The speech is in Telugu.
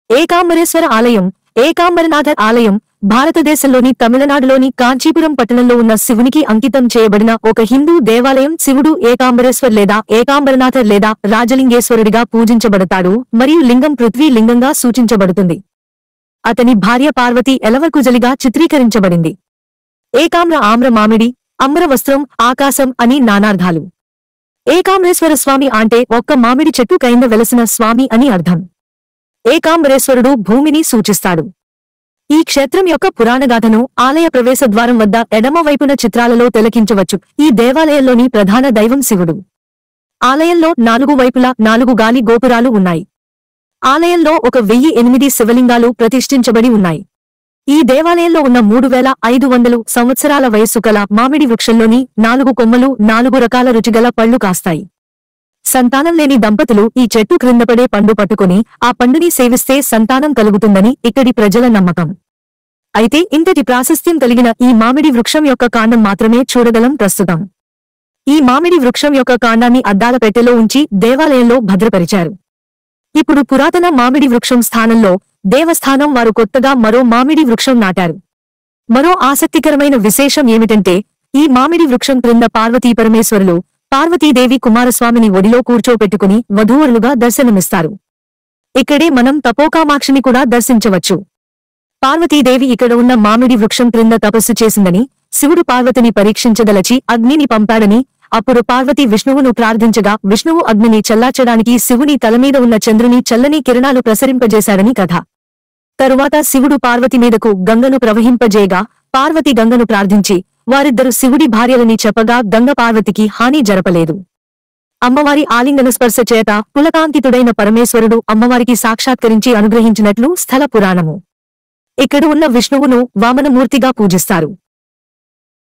ఏకాంబరేశ్వర ఆలయం, ఏకాంబరనాథ ఆలయం భారతదేశంలోని తమిళనాడులోని కాంచీపురం పట్టణంలో ఉన్న శివునికి అంకితం చేయబడిన ఒక హిందూ దేవాలయం. శివుడు ఏకాంబరేశ్వర్ లేదా ఏకాంబరనాథర్ లేదా రాజలింగేశ్వరుడిగా పూజించబడతాడు మరియు లింగం పృథ్వీ లింగంగా సూచించబడుతుంది. అతని భార్య పార్వతి ఎలవకుజలిగా చిత్రీకరించబడింది. ఏకామ్ర ఆమ్ర మామిడి, అమ్ర వస్త్రం, ఆకాశం అని నానార్థాలు. ఏకాంబరేశ్వర స్వామి అంటే ఒక్క మామిడి చెట్టు కైంద వెలసిన స్వామి అని అర్థం. ఏకాంబరేశ్వరుడు భూమిని సూచిస్తాడు. ఈ క్షేత్రం యొక్క పురాణగాథను ఆలయ ప్రవేశ ద్వారం వద్ద ఎడమ వైపున చిత్రాలలో తిలకించవచ్చు. ఈ దేవాలయంలోని ప్రధాన దైవం శివుడు. ఆలయంలో 4 వైపులా 4 గాలి గోపురాలు ఉన్నాయి. ఆలయంలో 1008 శివలింగాలు ప్రతిష్ఠించబడి ఉన్నాయి. ఈ దేవాలయంలో ఉన్న 3500 సంవత్సరాల వయస్సు కల మామిడి వృక్షంలోని 4 కొమ్మలు 4 రకాల రుచిగల పళ్లు కాస్తాయి. సంతానం లేని దంపతులు ఈ చెట్టు క్రిందపడే పండు పట్టుకుని ఆ పండుని సేవిస్తే సంతానం కలుగుతుందని ఇక్కడి ప్రజల నమ్మకం. అయితే ఇంతటి ప్రాశస్త్యం కలిగిన ఈ మామిడి వృక్షం యొక్క కాండం మాత్రమే చూడగలం ప్రస్తుతం. ఈ మామిడి వృక్షం యొక్క కాండాన్ని అద్దాల పెట్టెలో ఉంచి దేవాలయంలో భద్రపరిచారు. ఇప్పుడు పురాతన మామిడి వృక్షం స్థానంలో దేవస్థానం వారు కొత్తగా మరో మామిడి వృక్షం నాటారు. మరో ఆసక్తికరమైన విశేషం ఏమిటంటే ఈ మామిడి వృక్షం క్రింద పార్వతీ పరమేశ్వరులు, పార్వతీదేవి కుమారస్వామిని ఒడిలో కూర్చోపెట్టుకుని వధూవరులుగా దర్శనమిస్తారు. ఇక్కడే మనం తపోకామాక్షిని కూడా దర్శించవచ్చు. పార్వతీదేవి ఇక్కడ ఉన్న మామిడి వృక్షం క్రింద తపస్సు చేసిందని, శివుడు పార్వతిని పరీక్షించదలచి అగ్నిని పంపాడని, అప్పుడు పార్వతి విష్ణువును ప్రార్థించగా విష్ణువు అగ్నిని చల్లార్చడానికి శివుని తలమీద ఉన్న చంద్రుని చల్లని కిరణాలు ప్రసరింపజేశాడని కథ. తరువాత శివుడు పార్వతి మీదకు గంగను ప్రవహింపజేయగా పార్వతి గంగను ప్రార్థించి వారిద్దరు శివుడి భార్యలని చెప్పగా గంగ పార్వతికి హాని జరపలేదు. అమ్మవారి ఆలింగన స్పర్శ చేత పులకాంకితుడైన పరమేశ్వరుడు అమ్మవారికి సాక్షాత్కరించి అనుగ్రహించినట్లు స్థల పురాణము. ఇక్కడ ఉన్న విష్ణువును వామనమూర్తిగా పూజిస్తారు.